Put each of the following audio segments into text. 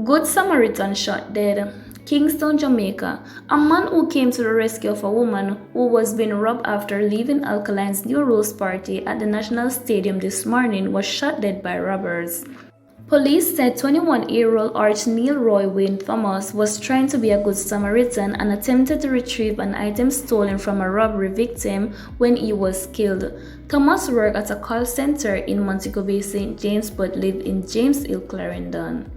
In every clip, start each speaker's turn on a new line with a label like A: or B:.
A: Good Samaritan shot dead. Kingston, Jamaica. A man who came to the rescue of a woman who was being robbed after leaving Alkaline's New Rules party at the National Stadium this morning was shot dead by robbers. Police said 21-year-old Arch Neil Roy Wayne Thomas was trying to be a good Samaritan and attempted to retrieve an item stolen from a robbery victim when he was killed. Thomas worked at a call center in Montego Bay, St. James, but lived in James Hill, Clarendon.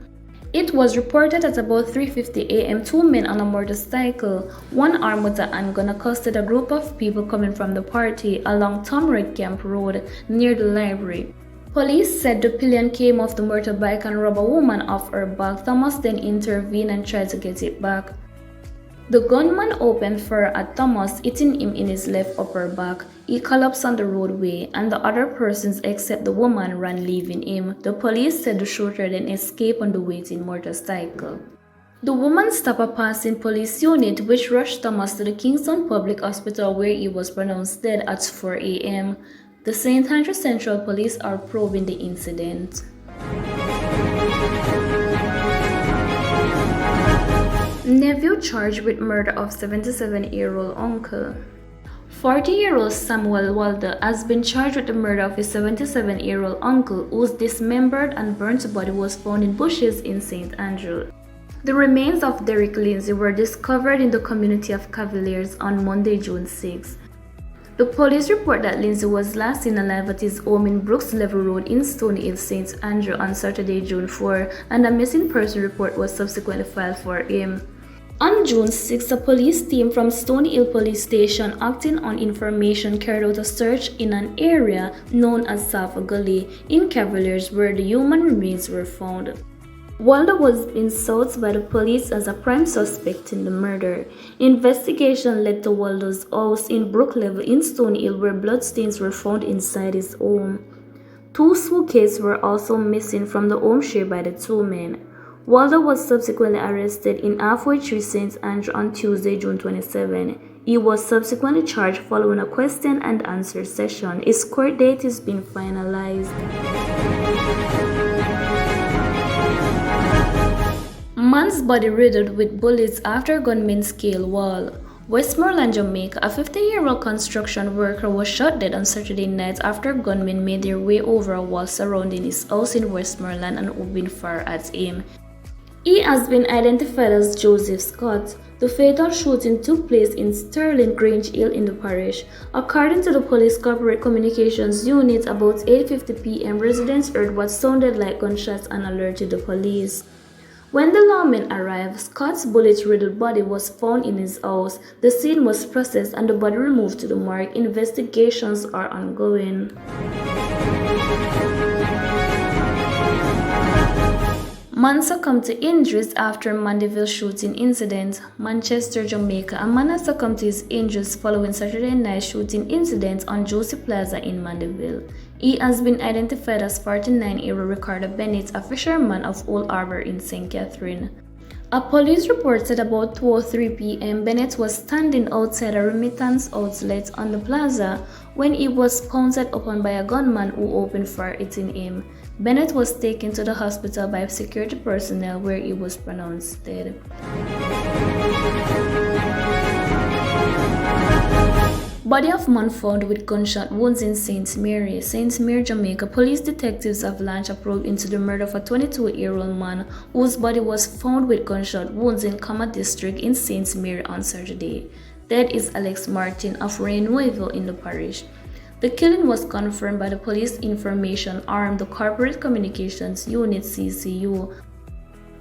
A: It was reported at about 3:50 a.m. two men on a motorcycle, one armed with a handgun, accosted a group of people coming from the party along Tom Red Camp Road near the library. Police said the pillion came off the motorbike and robbed a woman off her back. Thomas then intervened and tried to get it back. The gunman opened fire at Thomas, hitting him in his left upper back. He collapsed on the roadway, and the other persons except the woman ran, leaving him. The police said the shooter then escaped on the waiting motorcycle. The woman stopped a passing police unit, which rushed Thomas to the Kingston Public Hospital, where he was pronounced dead at 4 a.m. The St. Andrew Central Police are probing the incident. Nephew charged with murder of 77-year-old uncle. 40-year-old Samuel Walder has been charged with the murder of his 77-year-old uncle, whose dismembered and burnt body was found in bushes in St. Andrew. The remains of Derek Lindsay were discovered in the community of Cavaliers on Monday, June 6. The police report that Lindsay was last seen alive at his home in Brooks Level Road in Stony Hill, St. Andrew on Saturday, June 4, and a missing person report was subsequently filed for him. On June 6, a police team from Stony Hill Police Station, acting on information, carried out a search in an area known as Safa Gully in Cavaliers, where the human remains were found. Walder was being sought by the police as a prime suspect in the murder. Investigation led to Walder's house in Brook Level in Stony Hill, where bloodstains were found inside his home. Two suitcases were also missing from the home shared by the two men. Walder was subsequently arrested in Halfway Tree, St. Andrew on Tuesday, June 27. He was subsequently charged following a question and answer session. His court date is being finalized. Man's body riddled with bullets after gunmen scale wall. Westmoreland, Jamaica. A 50-year-old construction worker was shot dead on Saturday night after gunmen made their way over a wall surrounding his house in Westmoreland and opened fire at him. He has been identified as Joseph Scott. The fatal shooting took place in Sterling Grange Hill in the parish. According to the police corporate communications unit, about 8:50 p.m. residents heard what sounded like gunshots and alerted the police. When the lawmen arrived, Scott's bullet-riddled body was found in his house. The scene was processed and the body removed to the morgue. Investigations are ongoing. Man succumbed to injuries after Mandeville shooting incident. Manchester, Jamaica. A man has succumbed to his injuries following Saturday night shooting incident on Josie Plaza in Mandeville. He has been identified as 49-year-old Ricardo Bennett, a fisherman of Old Harbour in St. Catherine. A police report said about 2:03 p.m. Bennett was standing outside a remittance outlet on the plaza when he was pounced upon by a gunman who opened fire, hitting him. Bennett was taken to the hospital by security personnel, where he was pronounced dead. Body of man found with gunshot wounds in St. Mary, Jamaica. Police detectives have launched a probe into the murder of a 22-year-old man whose body was found with gunshot wounds in Cama District in St. Mary on Saturday. Dead is Alex Martin of Rainwayville in the parish. The killing was confirmed by the Police Information Arm, the Corporate Communications Unit (CCU).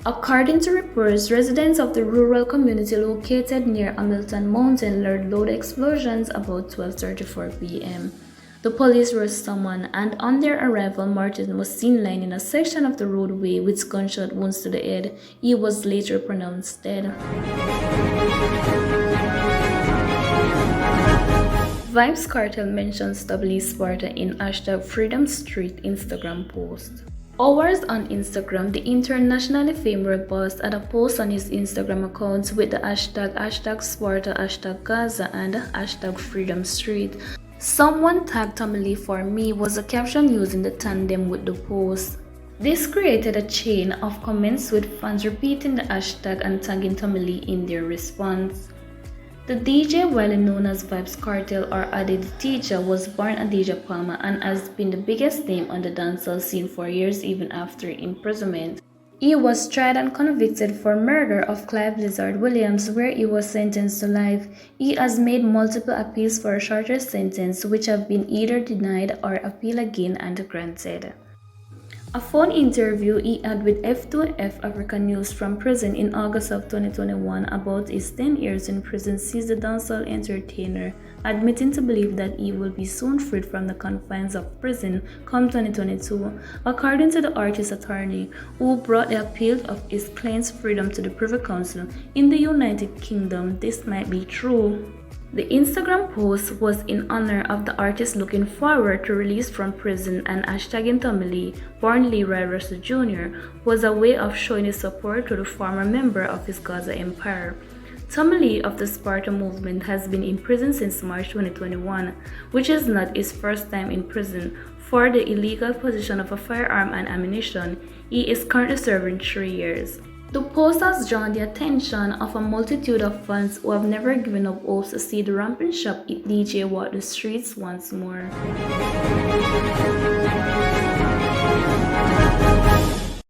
A: According to reports, residents of the rural community located near Hamilton Mountain heard loud explosions about 12:34 p.m. The police were summoned, and on their arrival, Martin was seen lying in a section of the roadway with gunshot wounds to the head. He was later pronounced dead. Vybz Kartel mentions Sparta in #FreedomStreet Instagram post. Hours on Instagram, the internationally famed rap boss had a post on his Instagram account with the #Sparta, #Gaza, and #FreedomStreet. Someone tagged Tommy Lee for me was a caption using the tandem with the post. This created a chain of comments with fans repeating the hashtag and tagging Tommy Lee in their response. The DJ, widely known as Vybz Kartel or Adi the Teacher, was born Adidja Palmer and has been the biggest name on the dancehall scene for years even after imprisonment. He was tried and convicted for murder of Clive Lizard Williams, where he was sentenced to life. He has made multiple appeals for a shorter sentence, which have been either denied or appealed again and granted. A phone interview he had with F2F Africa News from prison in August of 2021 about his 10 years in prison sees the dancehall entertainer admitting to believe that he will be soon freed from the confines of prison come 2022. According to the artist's attorney, who brought the appeal of his client's freedom to the Privy Council in the United Kingdom, this might be true. The Instagram post was in honor of the artist looking forward to release from prison, and hashtagging Tommy Lee, born Leroy Russell Jr., was a way of showing his support to the former member of his Gaza empire. Tommy Lee of the Sparta movement has been in prison since March 2021, which is not his first time in prison. For the illegal possession of a firearm and ammunition, he is currently serving 3 years. The post has drawn the attention of a multitude of fans who have never given up hopes to see the rampant shop DJ walk the streets once more.